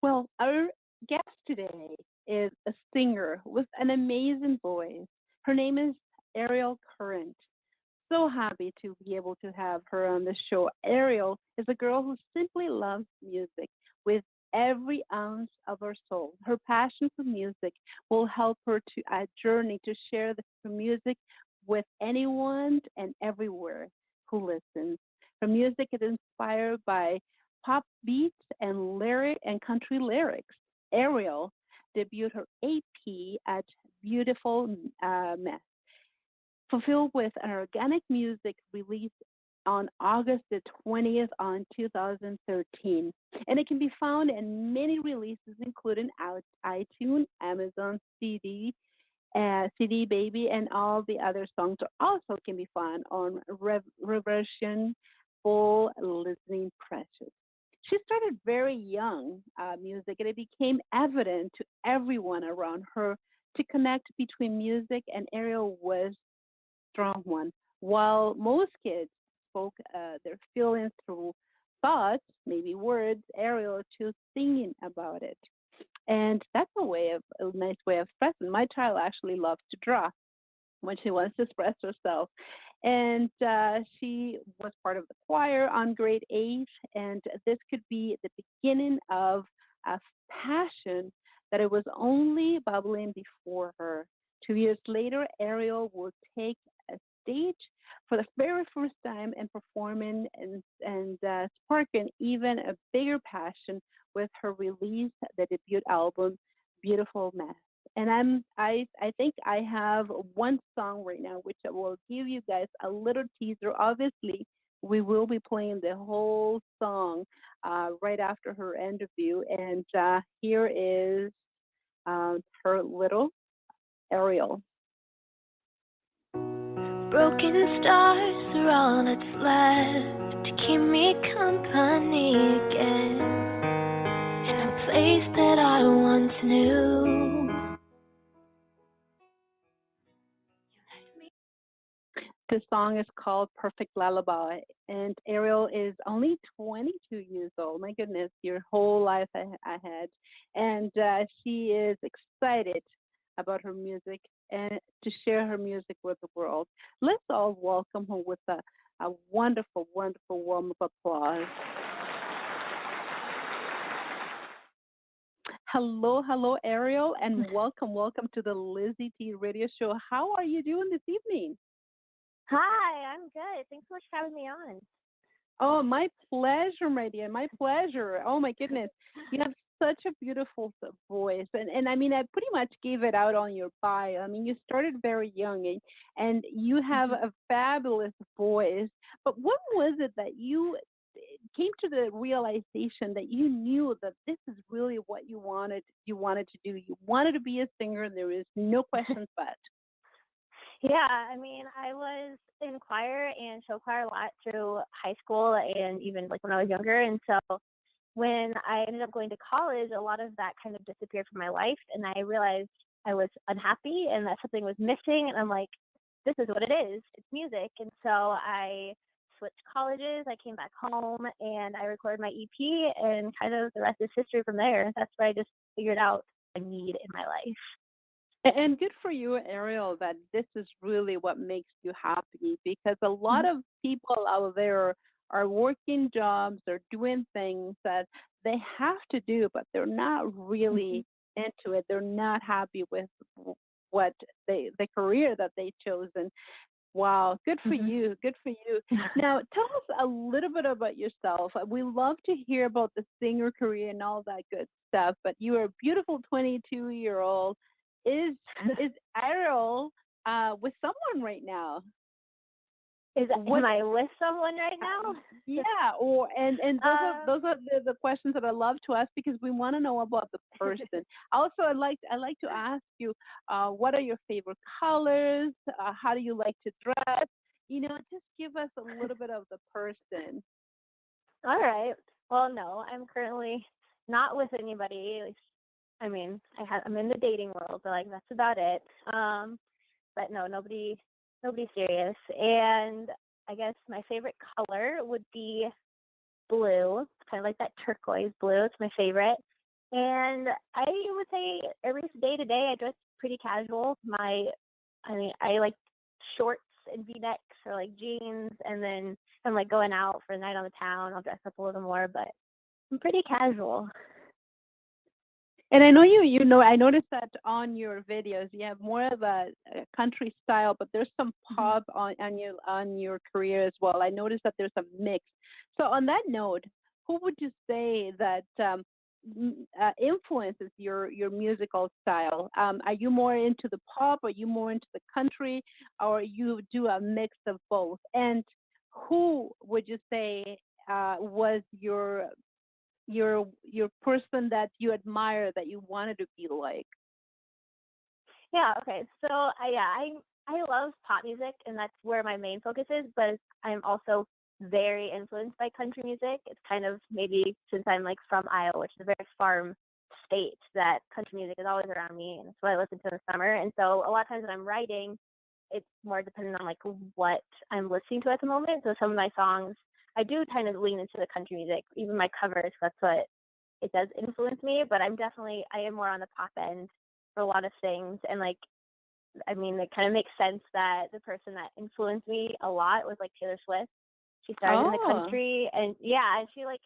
Well, our guest today is a singer with an amazing voice. Her name is Ariel Current. So happy to be able to have her on the show. Ariel is a girl who simply loves music with every ounce of her soul. Her passion for music will help her to a journey to share the music with anyone and everywhere who listens. Her music is inspired by pop beats and lyric and country lyrics. Ariel debuted her AP at Beautiful Mess fulfilled with an organic music released on August the 20th on 2013. And it can be found in many releases, including iTunes, Amazon CD, CD Baby, and all the other songs also can be found on Reversion Full Listening Precious. She started very young music, and it became evident to everyone around her to connect between music and Ariel was strong one. While most kids spoke their feelings through thoughts, maybe words, Ariel chose singing about it. And that's a nice way of expressing. My child actually loves to draw when she wants to express herself. And she was part of the choir on grade 8, and this could be the beginning of a passion that it was only bubbling before her. 2 years later, Ariel will take a stage for the very first time and performing and sparking even a bigger passion with her release, the debut album, Beautiful Mess. And I think I have one song right now which I will give you guys a little teaser. Obviously, we will be playing the whole song right after her interview. And here is her little Ariel. Broken stars are all that's left to keep me company again in a place that I once knew. The song is called Perfect Lullaby, and Ariel is only 22 years old. My goodness, your whole life ahead. And she is excited about her music and to share her music with the world. Let's all welcome her with a wonderful, wonderful warm of applause. Hello, hello, Ariel, and welcome, welcome to the Lizyt radio show. How are you doing this evening? Hi, I'm good. Thanks so much for having me on. Oh, my pleasure, my dear. My pleasure. Oh my goodness, you have such a beautiful voice, and I mean, I pretty much gave it out on your bio. I mean, you started very young, and you have Mhm. a fabulous voice. But what was it that you came to the realization that you knew that this is really what you wanted to do? You wanted to be a singer. There is no questions but. Yeah, I mean, I was in choir and show choir a lot through high school and even like when I was younger. And so when I ended up going to college, a lot of that kind of disappeared from my life. And I realized I was unhappy and that something was missing. And I'm like, this is what it is. It's music. And so I switched colleges. I came back home and I recorded my EP, and kind of the rest is history from there. That's where I just figured out a need in my life. And good for you, Ariel, that this is really what makes you happy because a lot of people out there are working jobs or doing things that they have to do, but they're not Mhm. really into it. They're not happy with what the career that they chose. And wow, good for Mhm. you. Good for you. Now, tell us a little bit about yourself. We love to hear about the singer career and all that good stuff, but you are a beautiful 22-year-old. Is is Ariel with someone right now? Am What I with someone right uh, now? yeah, or and um, those are the questions that I love to ask because we want to know about the person. Also, I like to ask you, what are your favorite colors? How do you like to dress? Just give us a little bit of the person. all right. Well, no, I'm currently not with anybody. I mean, I'm in the dating world, but like that's about it. But no, nobody serious. And I guess my favorite color would be blue, kind of like that turquoise blue. It's my favorite. And I would say every day to day, I dress pretty casual. I like shorts and V-necks or like jeans, and then if I'm like going out for a night on the town, I'll dress up a little more. But I'm pretty casual. And I know you know, I noticed that on your videos you have more of a country style, but there's some Mhm. pop on your career as well. I noticed that there's a mix. So on that note, who would you say that influences your musical style? Are you more into the pop? Are you more into the country? Or you do a mix of both? And who would you say was your person that you admire that you wanted to be like? Yeah. Okay. So I love pop music, and that's where my main focus is. But I'm also very influenced by country music. It's kind of maybe since I'm like from Iowa, which is a very farm state, that country music is always around me, and it's what I listen to in the summer. And so a lot of times when I'm writing, it's more dependent on like what I'm listening to at the moment. So some of my songs, I do kind of lean into the country music, even my covers. That's what it does influence me. But I am more on the pop end for a lot of things. And like, I mean, it kind of makes sense that the person that influenced me a lot was like Taylor Swift. She started in the Oh, country, and yeah, and she like,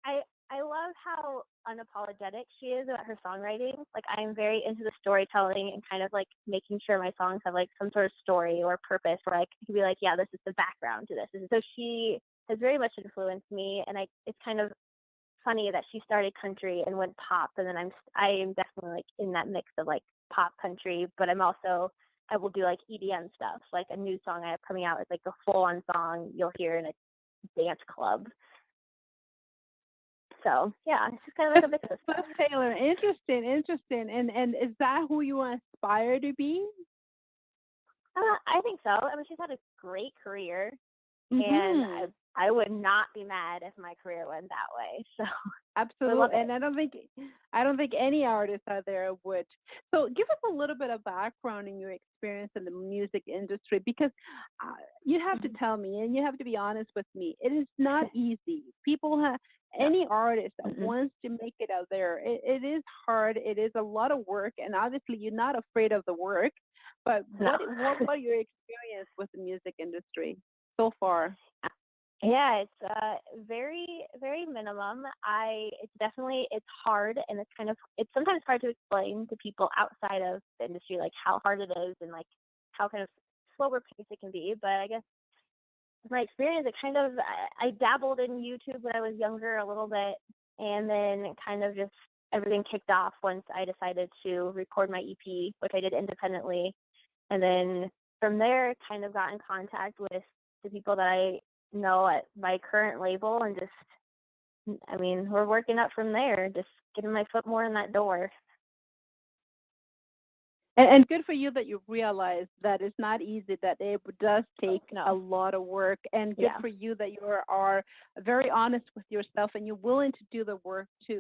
I I love how unapologetic she is about her songwriting. Like, I'm very into the storytelling and kind of like making sure my songs have like some sort of story or purpose, where I can be like, yeah, this is the background to this. And so she has very much influenced me, and it's kind of funny that she started country and went pop, and then I am definitely like in that mix of like pop country, but I will do like EDM stuff, like a new song I have coming out is like a full on song you'll hear in a dance club. So yeah, it's just kind of like a mix of so stuff. Taylor, interesting, interesting. And is that who you aspire to be? I think so. I mean, she's had a great career, and Mm-hmm. I would not be mad if my career went that way. So I love Absolutely, it. and I don't think any artist out there would. So, give us a little bit of background in your experience in the music industry, because uh, you have to Mhm. tell me, and you have to be honest with me. It is not easy. People have No. any artist that Mm-mm. wants to make it out there. It is hard. It is a lot of work, and obviously, you're not afraid of the work. But No. what about your experience with the music industry so far? Yeah, it's very very minimum. I It's definitely it's hard, and it's sometimes hard to explain to people outside of the industry like how hard it is, and like how kind of slower pace it can be. But I guess with my experience, I dabbled in YouTube when I was younger a little bit, and then kind of just everything kicked off once I decided to record my EP, which I did independently, and then from there kind of got in contact with the people that I know at my current label, and just, I mean, we're working up from there, just getting my foot more in that door. And good for you that you realize that it's not easy, that it does take a No. lot of work. And good Yeah. for you that you are very honest with yourself and you're willing to do the work Yeah.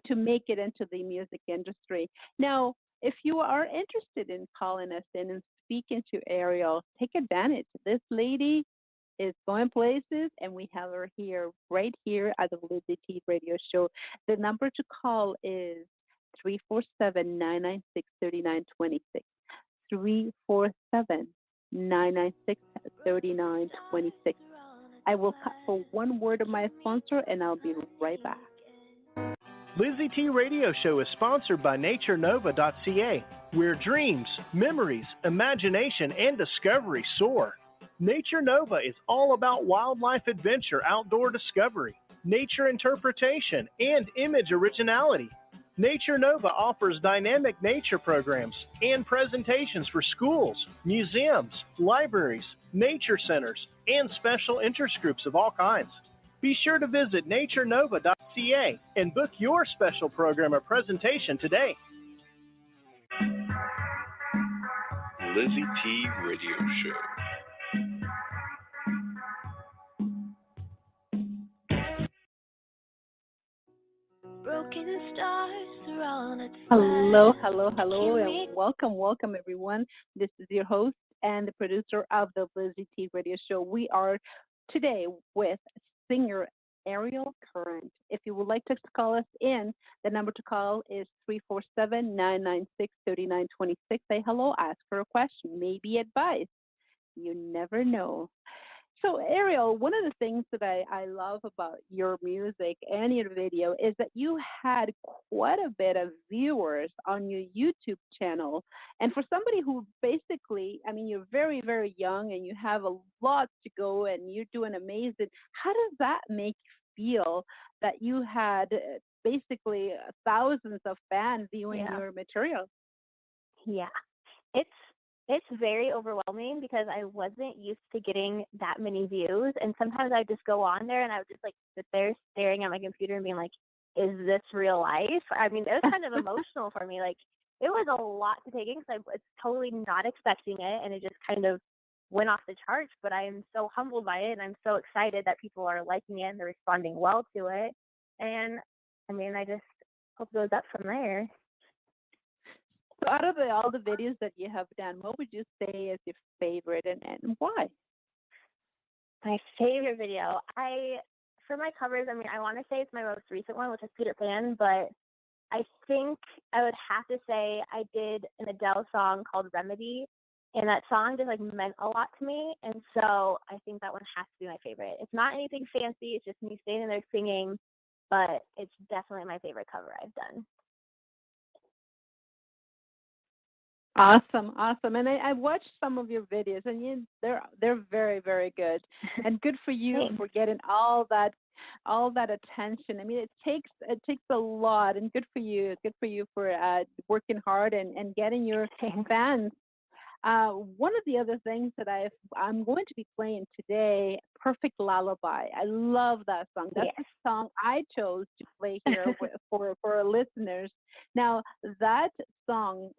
to make it into the music industry. Now, if you are interested in calling us in and speaking to Ariel, take advantage. This lady is going places, and we have her here, right here at the Lizyt Radio Show. The number to call is 347-996-3926. 347-996-3926. I will cut for one word of my sponsor, and I'll be right back. Lizyt Radio Show is sponsored by NatureNova.ca, where dreams, memories, imagination, and discovery soar. Nature Nova is all about wildlife adventure, outdoor discovery, nature interpretation, and image originality. Nature Nova offers dynamic nature programs and presentations for schools, museums, libraries, nature centers, and special interest groups of all kinds. Be sure to visit naturenova.ca and book your special program or presentation today. Lizyt Radio Show. Broken stars throughout its Hello, hello, left to keep hello, and me. welcome, everyone. This is your host and the producer of the Lizyt Radio Show. We are today with singer Ariel Current. If you would like to call us in, the number to call is 347-996-3926. Say hello, ask her a question, maybe advice. You never know. So, Ariel, one of the things that I love about your music and your video is that you had quite a bit of viewers on your YouTube channel. And for somebody who basically, I mean, you're very, very young and you have a lot to go and you're doing amazing, how does that make you feel that you had basically thousands of fans viewing Yeah. your material? Yeah. It's it's very overwhelming because I wasn't used to getting that many views, and sometimes I just go on there and I would just like sit there staring at my computer and being like, "Is this real life?" I mean, it was kind of emotional for me. Like, it was a lot to take in because I was totally not expecting it, and it just kind of went off the charts. But I am so humbled by it, and I'm so excited that people are liking it and they're responding well to it. And I mean, I just hope it goes up from there. So out of all the videos that you have done, what would you say is your favorite and why? My favorite video. For my covers, I mean, I want to say it's my most recent one, which is Peter Pan, but I think I would have to say I did an Adele song called Remedy, and that song just like meant a lot to me, and so I think that one has to be my favorite. It's not anything fancy, it's just me standing there singing, but it's definitely my favorite cover I've done. Awesome, awesome. And I watched some of your videos, and they're very, very good. And good for you Thanks. for getting all that attention. I mean, it takes a lot, and good for you. Good for you for working hard and getting your Thanks. fans. One of the other things that I'm going to be playing today, Perfect Lullaby. I love that song. That's Yes. the song I chose to play here for our listeners. Now, that song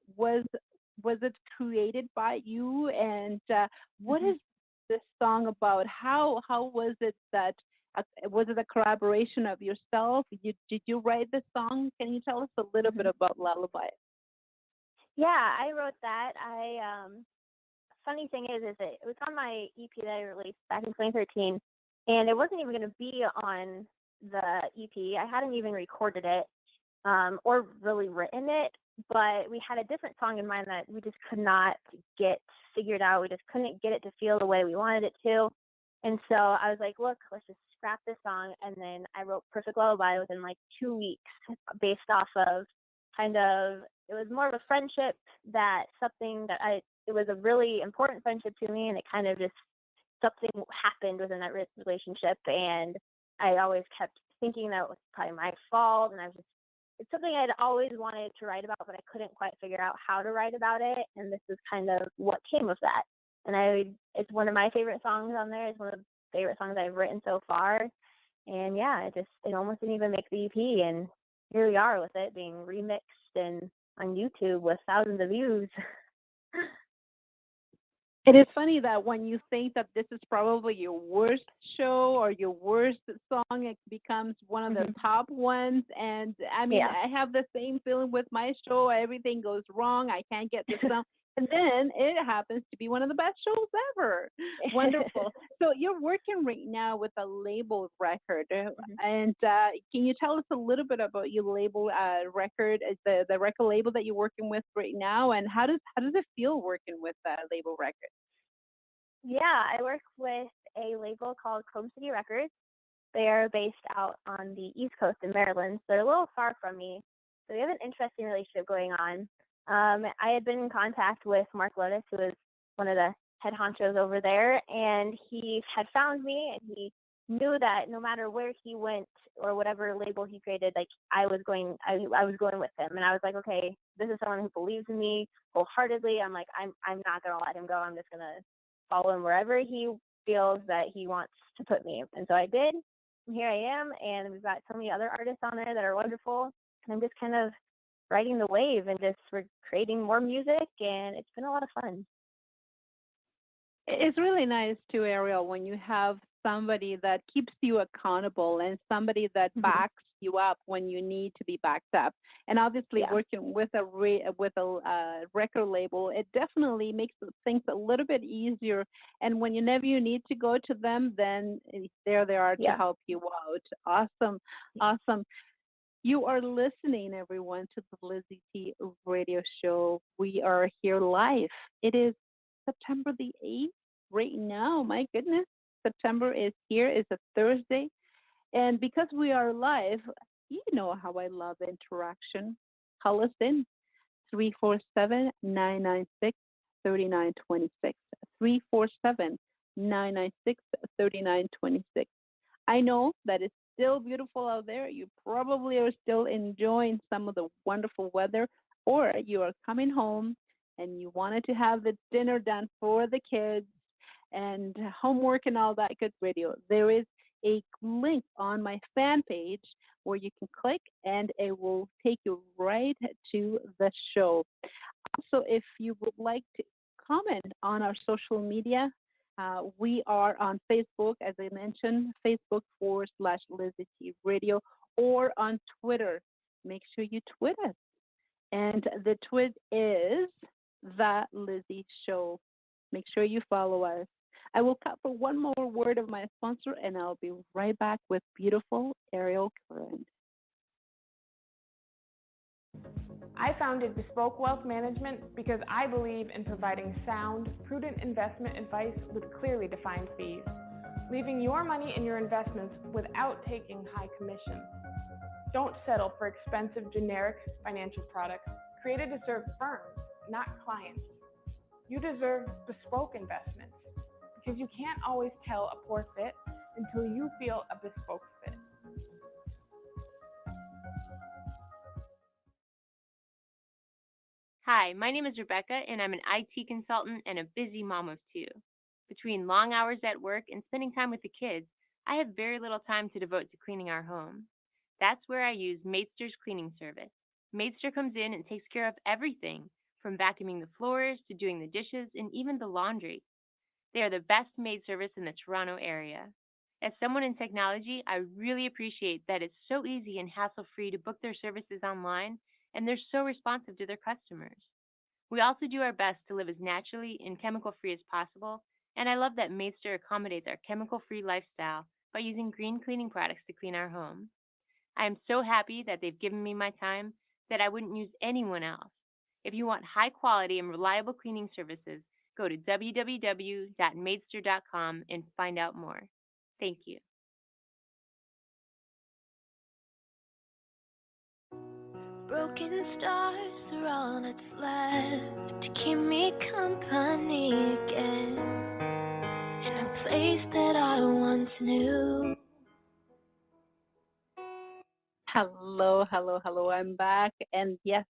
was it created by you? And what Mhm. is this song about? How was it that was it a collaboration of yourself? Did you write the song? Can you tell us a little bit Mhm. about Lullaby? Yeah, I wrote that. Funny thing is it was on my EP that I released back in 2013, and it wasn't even going to be on the EP. I hadn't even recorded it, or really written it, but we had a different song in mind that we just could not get figured out. We just couldn't get it to feel the way we wanted it to. And so I was like, look, let's just scrap this song. And then I wrote Perfect Lullaby within like 2 weeks based off of kind of, it was more of a friendship that something that it was a really important friendship to me. And it kind of just, something happened within that relationship. And I always kept thinking that it was probably my fault. And I was just, it's something I'd always wanted to write about, but I couldn't quite figure out how to write about it. And this is kind of what came of that. And it's one of my favorite songs on there. It's one of the favorite songs I've written so far. And yeah, it almost didn't even make the EP. And here we are with it being remixed and on YouTube with thousands of views. It is funny that when you think that this is probably your worst show or your worst song, it becomes one of the Mhm. top ones. And I mean, Yeah. I have the same feeling with my show. Everything goes wrong. I can't get the sound. And then it happens to be one of the best shows ever. Wonderful. So you're working right now with a label record. Mhm. And can you tell us a little bit about your label record, the record label that you're working with right now? And how does it feel working with label record? Yeah, I work with a label called Chrome City Records. They are based out on the East Coast in Maryland, so they're a little far from me. So we have an interesting relationship going on. I had been in contact with Mark Lotus, who is one of the head honchos over there, and he had found me, and he knew that no matter where he went or whatever label he created, like I was going with him, and I was like, okay, this is someone who believes in me wholeheartedly. I'm like, I'm not gonna let him go. I'm just gonna follow him wherever he feels that he wants to put me. And so I did. And here I am, and we've got so many other artists on there that are wonderful. And I'm just kind of riding the wave and just we're creating more music, and it's been a lot of fun. It's really nice too, Ariel, when you have somebody that keeps you accountable and somebody that Mhm. backs you up when you need to be backed up. And obviously, Yeah. working with a record label, it definitely makes things a little bit easier. And whenever you need to go to them, then there they are to Yeah. help you out. Awesome, awesome. You are listening, everyone, to the Lizzie T radio show. We are here live. It is September the 8th right now. My goodness, September is here. It's a Thursday. And because we are live, you know how I love interaction. Call us in 347-996-3926. 347-996-3926. I know that it's still beautiful out there. You probably are still enjoying some of the wonderful weather, or you are coming home and you wanted to have the dinner done for the kids and homework and all that good radio. There is a link on my fan page where you can click and it will take you right to the show. Also, if you would like to comment on our social media, we are on Facebook, as I mentioned, Facebook.com/Lizyt Radio, or on Twitter. Make sure you tweet us. And the tweet is The Lizzie Show. Make sure you follow us. I will cut for one more word of my sponsor, and I'll be right back with beautiful Ariel Curran. I founded Bespoke Wealth Management because I believe in providing sound, prudent investment advice with clearly defined fees, leaving your money in your investments without taking high commissions. Don't settle for expensive generic financial products created to serve firms, not clients. You deserve bespoke investments because you can't always tell a poor fit until you feel a bespoke fit. Hi, my name is Rebecca, and I'm an IT consultant and a busy mom of two. Between long hours at work and spending time with the kids, I have very little time to devote to cleaning our home. That's where I use Maidster's cleaning service. Maidster comes in and takes care of everything, from vacuuming the floors to doing the dishes and even the laundry. They are the best maid service in the Toronto area. As someone in technology, I really appreciate that it's so easy and hassle-free to book their services online, and they're so responsive to their customers. We also do our best to live as naturally and chemical-free as possible, and I love that Maidster accommodates our chemical-free lifestyle by using green cleaning products to clean our home. I am so happy that they've given me my time that I wouldn't use anyone else. If you want high quality and reliable cleaning services, go to www.maidster.com and find out more. Thank you. Broken stars are all that's left to keep me company again in a place that I once knew. Hello, hello, hello. I'm back. And yes,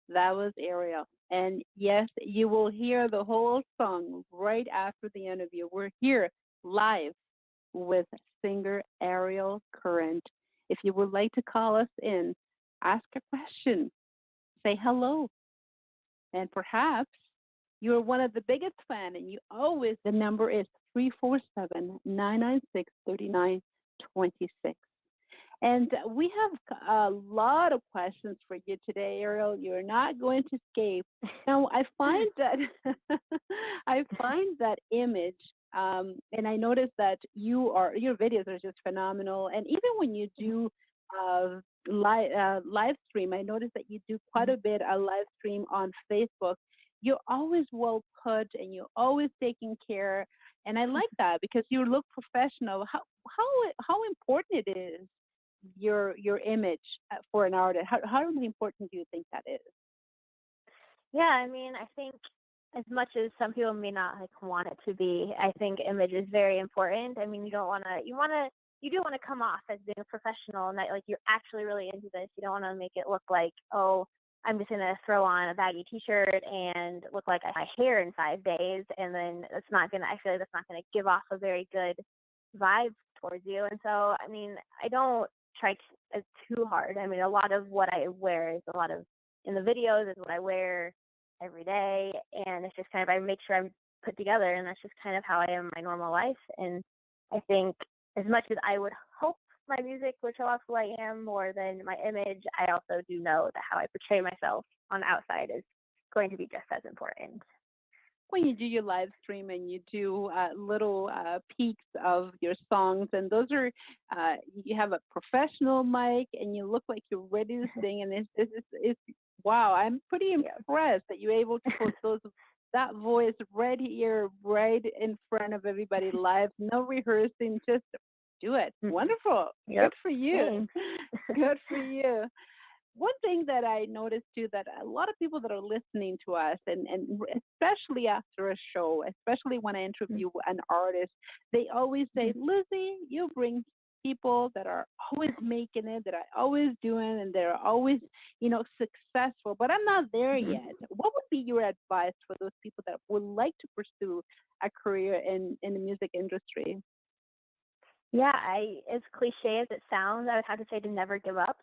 that was Ariel. And yes, you will hear the whole song right after the interview. We're here live with singer Ariel Curran. If you would like to call us in, ask a question, say hello, and perhaps you're one of the biggest fan and you always, the number is 347-996-3926. And we have a lot of questions for you today, Ariel. You're not going to escape. Now, I find that image, and I noticed that your videos are just phenomenal. And even when you do live stream, I noticed that you do quite a bit of live stream on Facebook. You're always well put, and you're always taking care. And I like that because you look professional. How important it is your image for an artist? How important do you think that is? Yeah, I mean, I think as much as some people may not want it to be, I think image is very important. I mean, you do want to come off as being a professional and that you're actually really into this. You don't want to make it look like, oh, I'm just gonna throw on a baggy T-shirt and look like I have my hair in 5 days, and then that's not gonna give off a very good vibe towards you. And so, I mean, I don't try too hard. I mean, a lot of what I wear is a lot of in the videos is what I wear every day, and it's just kind of I make sure I'm put together, and that's just kind of how I am in my normal life. And I think as much as I would hope my music would show off who I am more than my image, I also do know that how I portray myself on the outside is going to be just as important. When you do your live stream and you do little peeks of your songs, and those are you have a professional mic and you look like you're ready to sing, and it's wow. I'm pretty impressed that you're able to put that voice right here, right in front of everybody live, no rehearsing, just do it. Wonderful. Yep. Good for you. Thanks. Good for you. One thing that I noticed too, that a lot of people that are listening to us, and especially after a show, especially when I interview an artist, they always say, Lizzie, you bring people that are always making it, that are always doing, and they're always, successful, but I'm not there yet. What would be your advice for those people that would like to pursue a career in the music industry? Yeah, as cliche as it sounds, I would have to say to never give up,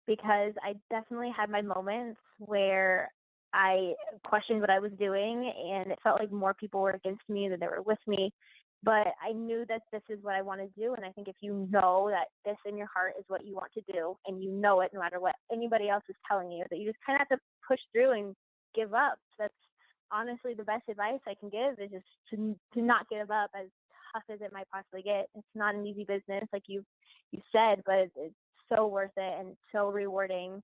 because I definitely had my moments where I questioned what I was doing and it felt like more people were against me than they were with me. But I knew that this is what I want to do. And I think if you know that this in your heart is what you want to do, and you know it no matter what anybody else is telling you, that you just kind of have to push through and give up. That's honestly the best advice I can give, is just to not give up, as tough as it might possibly get. It's not an easy business, like you said, but it's so worth it and so rewarding.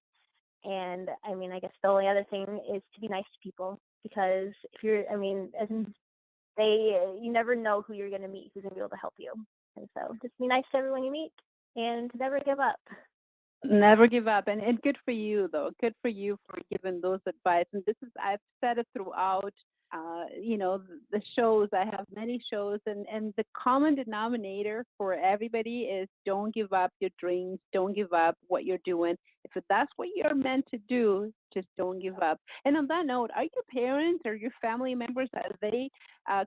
And I mean, I guess the only other thing is to be nice to people, because if you're, you never know who you're going to meet who's going to be able to help you. And so just be nice to everyone you meet and never give up. Never give up. And good for you, though. Good for you for giving those advice. And I've said it throughout, the shows. I have many shows, and the common denominator for everybody is don't give up your dreams. Don't give up what you're doing. If that's what you're meant to do, just don't give up. And on that note, are your parents or your family members, are they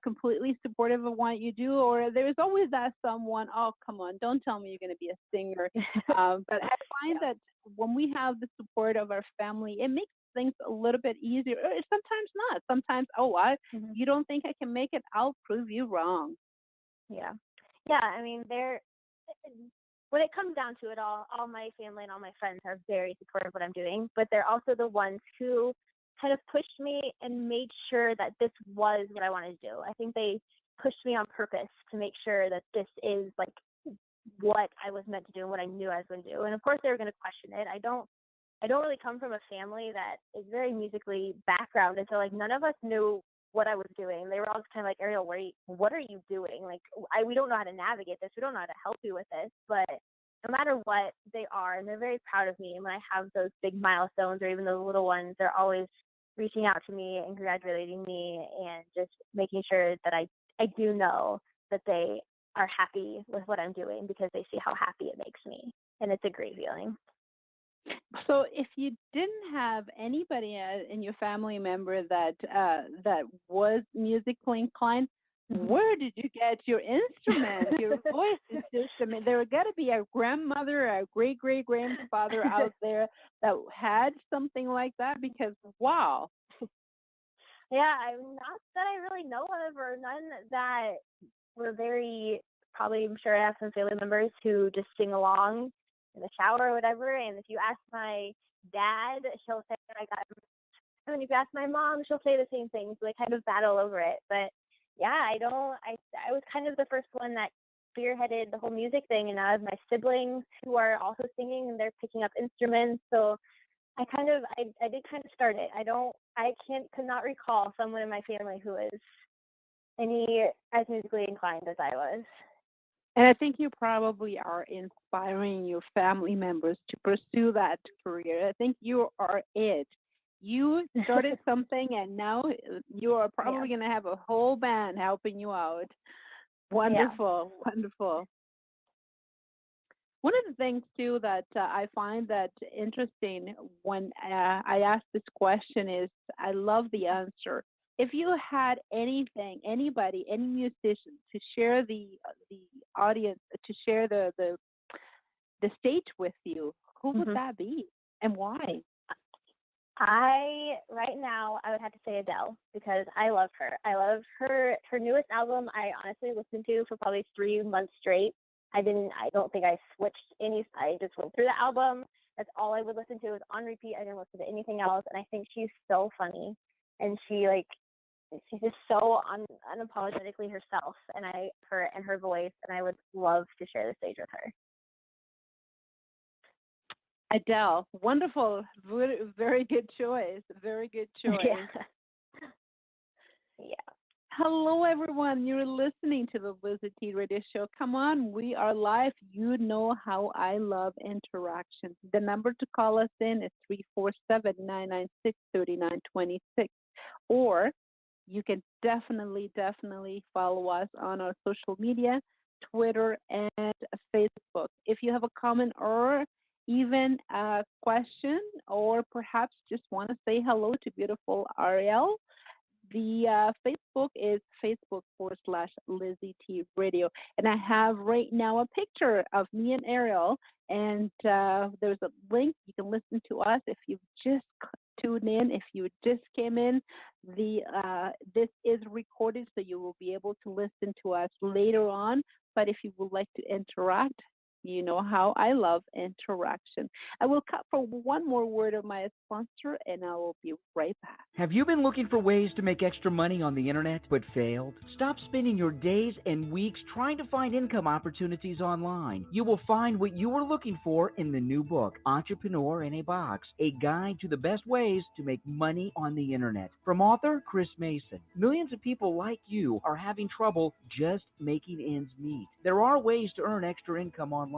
completely supportive of what you do? Or there's always that someone, oh, come on, don't tell me you're going to be a singer. But I find that when we have the support of our family, it makes things a little bit easier. Or sometimes not. Sometimes, you don't think I can make it? I'll prove you wrong. Yeah. I mean, when it comes down to it all my family and all my friends are very supportive of what I'm doing, but they're also the ones who kind of pushed me and made sure that this was what I wanted to do. I think they pushed me on purpose to make sure that this is like what I was meant to do and what I knew I was going to do. And of course they were going to question it. I don't really come from a family that is very musically background, and so like none of us knew what I was doing. They were all just kind of like, Ariel, what are you doing? Like, we don't know how to navigate this. We don't know how to help you with this. But no matter what, they are, and they're very proud of me. And when I have those big milestones or even those little ones, they're always reaching out to me and congratulating me and just making sure that I do know that they are happy with what I'm doing, because they see how happy it makes me. And it's a great feeling. So, if you didn't have anybody in your family member that was musically inclined, where did you get your instrument? Your voice is just, there got to be a grandmother, a great grandfather out there that had something like that, because wow. Yeah, not that I really know of, or none that were probably, I'm sure I have some family members who just sing along in the shower or whatever. And if you ask my dad, she'll say I got him. And if you ask my mom, she'll say the same thing. So they kind of battle over it. But yeah, I was kind of the first one that spearheaded the whole music thing, and now I have my siblings who are also singing and they're picking up instruments. So I did kind of start it. Could not recall someone in my family who is as musically inclined as I was. And I think you probably are inspiring your family members to pursue that career. I think you are it. You started something, and now you are probably going to have a whole band helping you out. Wonderful, wonderful. One of the things, too, that I find that interesting when I ask this question is, I love the answer. If you had anybody, any musician to share the audience, to share the stage with you, who would that be, and why? Right now, I would have to say Adele, because I love her. I love her newest album. I honestly listened to for probably 3 months straight. I don't think I switched any. I just went through the album. That's all I would listen to. It was on repeat. I didn't listen to anything else. And I think she's so funny, and she's just so unapologetically herself. And her voice. And I would love to share the stage with her. Adele, wonderful, very good choice. Very good choice. Yeah. Hello, everyone. You're listening to the Lizyt Radio Show. Come on, we are live. You know how I love interaction. The number to call us in is 347-996-3926. Or you can definitely follow us on our social media, Twitter and Facebook. If you have a comment or even a question, or perhaps just want to say hello to beautiful Ariel, the Facebook is Facebook.com/Lizyt Radio. And I have right now a picture of me and Ariel. And there's a link. You can listen to us if you've just tuned in. If you just came in, this is recorded, so you will be able to listen to us later on. But if you would like to interact, you know how I love interaction. I will cut for one more word of my sponsor, and I will be right back. Have you been looking for ways to make extra money on the internet but failed? Stop spending your days and weeks trying to find income opportunities online. You will find what you were looking for in the new book, Entrepreneur in a Box, a guide to the best ways to make money on the internet. From author Chris Mason. Millions of people like you are having trouble just making ends meet. There are ways to earn extra income online.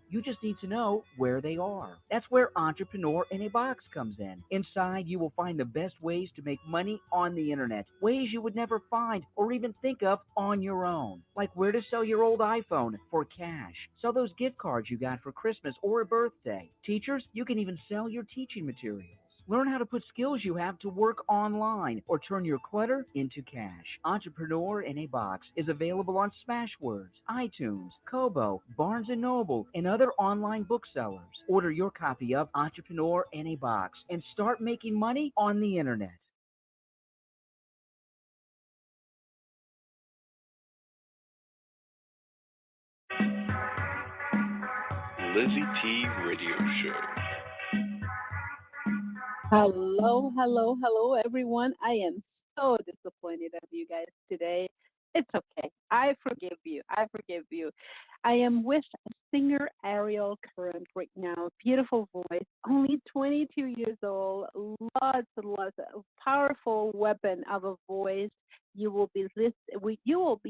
You just need to know where they are. That's where Entrepreneur in a Box comes in. Inside, you will find the best ways to make money on the internet, ways you would never find or even think of on your own, like where to sell your old iPhone for cash, sell those gift cards you got for Christmas or a birthday. Teachers, you can even sell your teaching materials. Learn how to put skills you have to work online or turn your clutter into cash. Entrepreneur in a Box is available on Smashwords, iTunes, Kobo, Barnes & Noble, and other online booksellers. Order your copy of Entrepreneur in a Box and start making money on the internet. Lizyt Radio Show. Hello, everyone. I am so disappointed of you guys today. It's okay. I forgive you. I am with singer Ariel Current right now. Beautiful voice, only 22 years old. Lots and lots of powerful weapon of a voice. You will be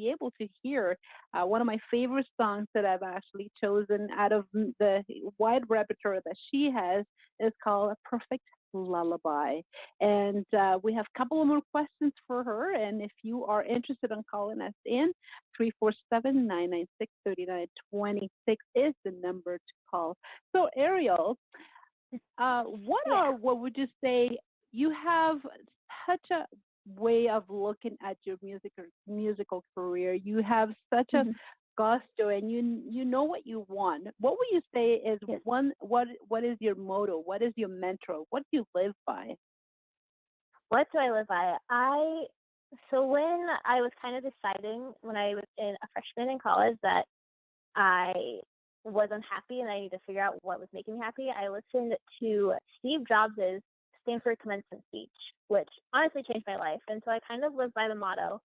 able to hear one of my favorite songs that I've actually chosen out of the wide repertoire that she has is called Perfect Lullaby. And we have a couple of more questions for her. And if you are interested in calling us in, 347-996-3926 is the number to call. So Ariel, what would you say, you have such a way of looking at your musical career. You have such a gusto, and you know what you want. What would you say is what is your motto? What is your mantra? What do you live by? What do I live by? So when I was kind of deciding when I was a freshman in college that I was unhappy and I needed to figure out what was making me happy, I listened to Steve Jobs' Stanford commencement speech, which honestly changed my life. And so I kind of live by the motto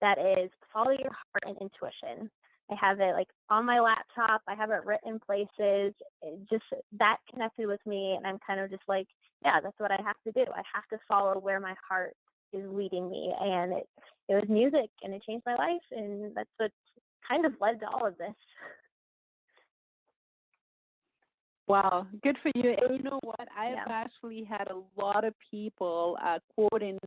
that is follow your heart and intuition. I have it like on my laptop. I have it written places. Just that connected with me, and I'm kind of just like, yeah, that's what I have to do. I have to follow where my heart is leading me, and it was music, and it changed my life, and that's what kind of led to all of this. Wow, good for you. And you know what? I've actually had a lot of people quoting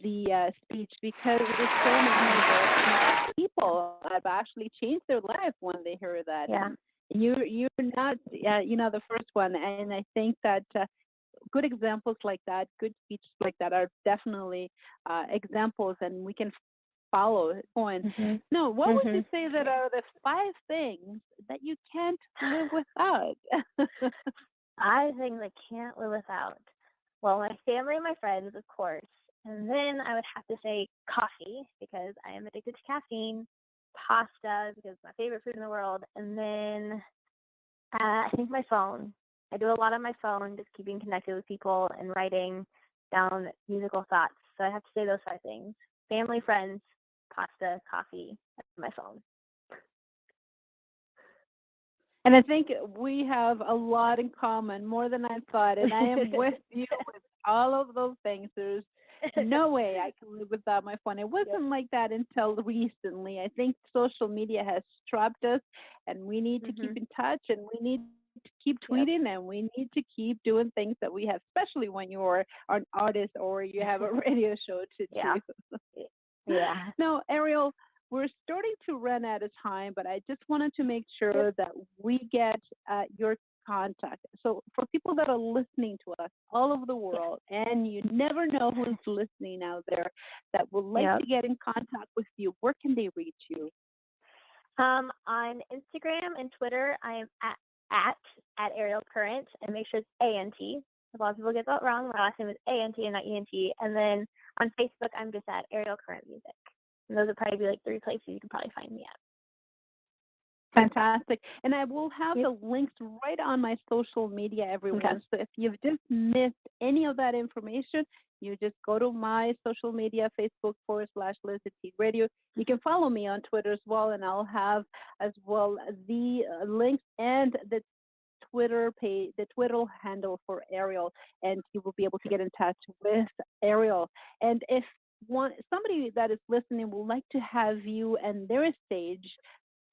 the speech, because it is so many people have actually changed their life when they hear that. Yeah. You're not, the first one. And I think that good examples like that, good speeches like that are definitely examples, and we can follow going. No, what would you say that are the 5 things that you can't live without? 5 things I can't live without. Well, my family and my friends, of course. And then I would have to say coffee, because I am addicted to caffeine. pasta because it's my favorite food in the world, and then I think my phone. I do a lot on my phone, just keeping connected with people and writing down musical thoughts. So I have to say those 5 things: family, friends, pasta, coffee, and my phone. And I think we have a lot in common, more than I thought. And I am with you with all of those things. There's no way I can live without my phone. It wasn't like that until recently. I think social media has trapped us, and we need to keep in touch, and we need to keep tweeting, and we need to keep doing things that we have, especially when you're an artist or you have a radio show to do. Yeah. Now, Ariel, we're starting to run out of time, but I just wanted to make sure that we get your contact. So for people that are listening to us all over the world, and you never know who's listening out there that would like to get in contact with you, where can they reach you? On Instagram and Twitter, I am at Ariel Current, and make sure it's A-N-T. A lot of people get that wrong. My last name is A-N-T and not E-N-T. And then on Facebook, I'm just at Ariel Current Music. And those would probably be like 3 places you can probably find me at. Fantastic. And I will have the links right on my social media, everyone. Okay. So if you've just missed any of that information, you just go to my social media, Facebook.com/Lizyt Radio. You can follow me on Twitter as well, and I'll have as well the links and the Twitter page, the Twitter handle for Ariel, and you will be able to get in touch with Ariel. And if somebody that is listening would like to have you and their stage,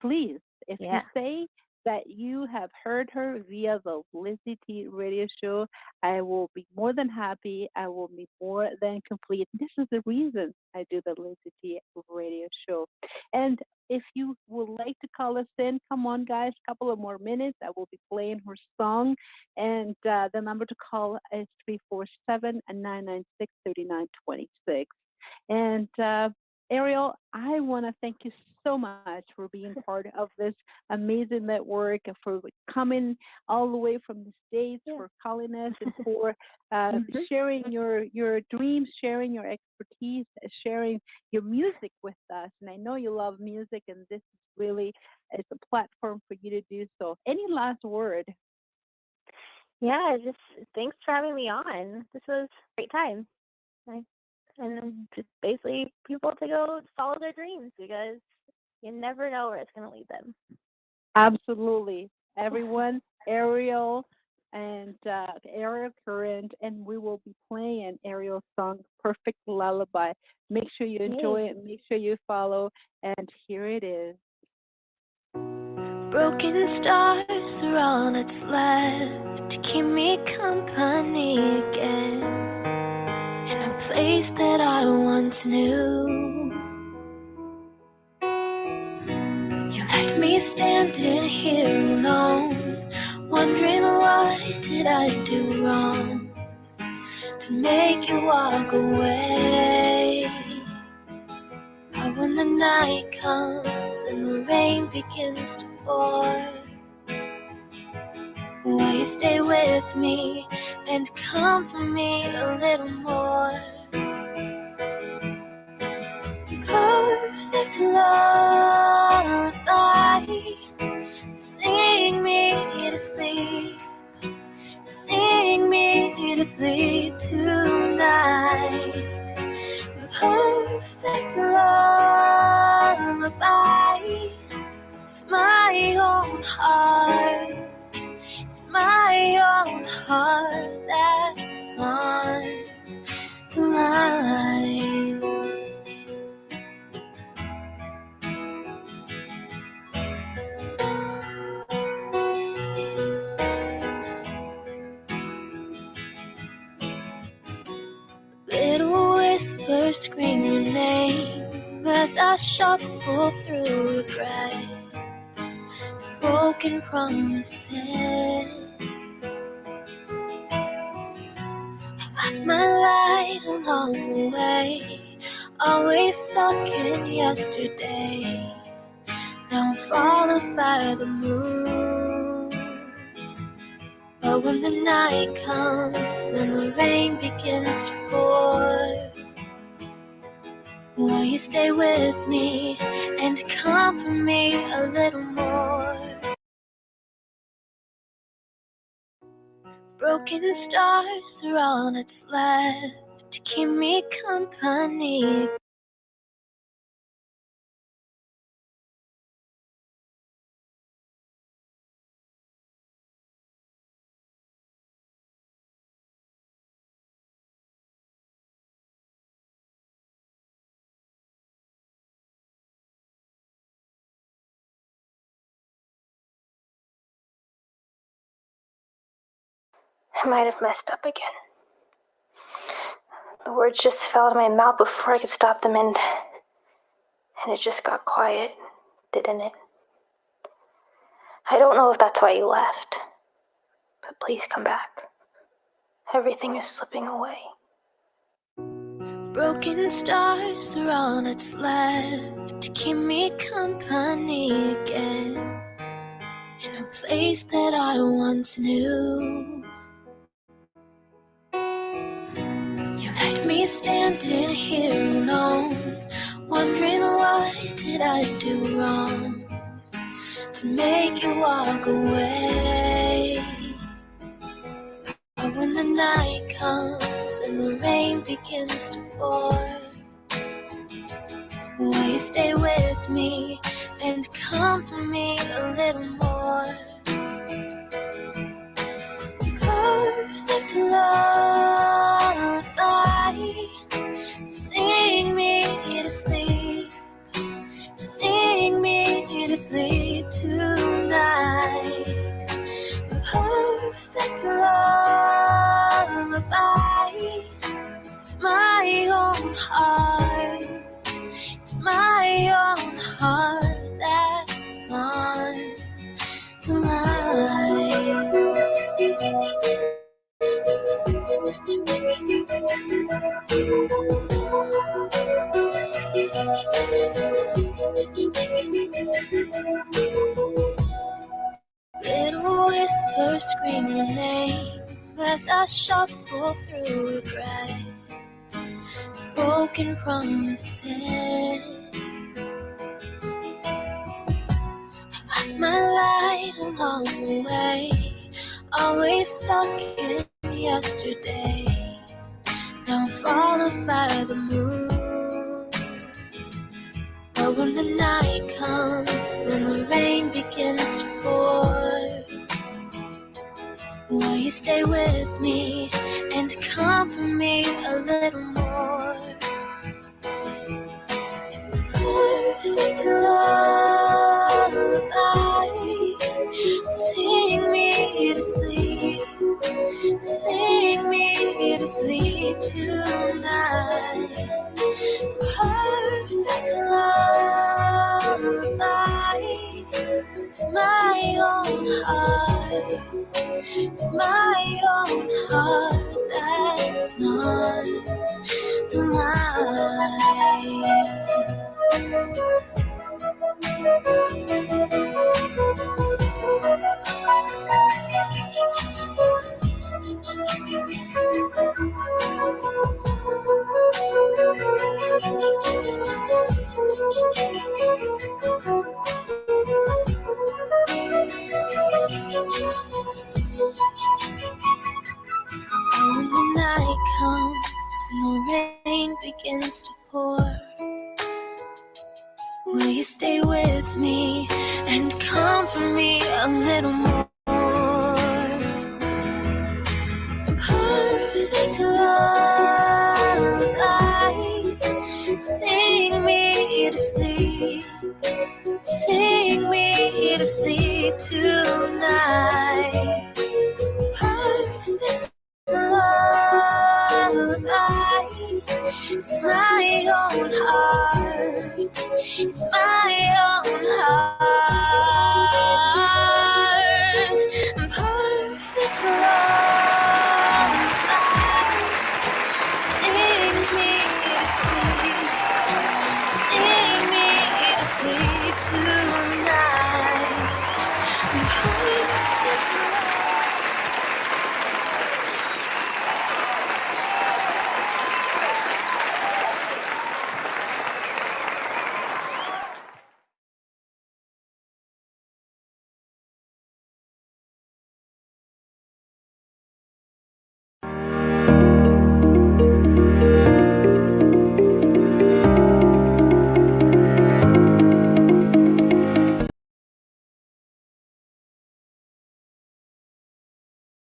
please, if you say that you have heard her via the Lizyt radio show, I will be more than happy. I will be more than complete. This is the reason I do the Lizyt radio show. And if you would like to call us in, come on, guys, a couple of more minutes. I will be playing her song. And the number to call is 347-996-3926. And Ariel, I want to thank you so much for being part of this amazing network, for coming all the way from the States, for calling us, and for sharing your dreams, sharing your expertise, sharing your music with us. And I know you love music, and this is really is a platform for you to do so. Any last word? Yeah, just thanks for having me on. This was a great time. And just basically people to go follow their dreams, because you never know where it's going to lead them. Absolutely. Everyone, Ariel and Ariel Current, and we will be playing Ariel's song, Perfect Lullaby. Make sure you enjoy it. Make sure you follow. And here it is. Broken stars are all that's left to keep me company again. Place that I once knew. You left me standing here alone, wondering what did I do wrong to make you walk away. But when the night comes and the rain begins to pour, will you stay with me and comfort me a little more? Perfect lullaby, sing me to sleep, sing me to sleep tonight. Perfect lullaby, my own heart, my own heart that's on mine. Little whispers scream your name as I shuffle through regret, broken promises. I lost my light along the way, always stuck in yesterday. Now I'm followed by the moon. But when the night comes and the rain begins to pour, will you stay with me and comfort me a little more. Broken stars are all that's left to keep me company. I might have messed up again. The words just fell out of my mouth before I could stop them, and it just got quiet, didn't it? I don't know if that's why you left, but please come back. Everything is slipping away. Broken stars are all that's left to keep me company again, in a place that I once knew. You left me standing here alone, wondering what did I do wrong to make you walk away. But when the night comes and the rain begins to pour, will you stay with me and comfort me a little more? Perfect lullaby, sing me to sleep, sing me to sleep tonight. Perfect lullaby, it's my own heart, it's my own heart that's on the line. Little whispers scream your name as I shuffle through regrets, broken promises. Lost my light along the way, always stuck in yesterday. Now I'm followed by the moon. But when the night comes and the rain begins to pour, will you stay with me and comfort me a little more? Perfect lullaby, sing me to sleep, sing me to sleep tonight. Perfect lullaby, it's my own heart, it's my own heart that's on the line. When the night comes and the rain begins to pour, will you stay with me and comfort me a little more? Perfect lullaby, sing me to sleep, sing me to sleep tonight. Perfect lullaby, it's my own heart, it's my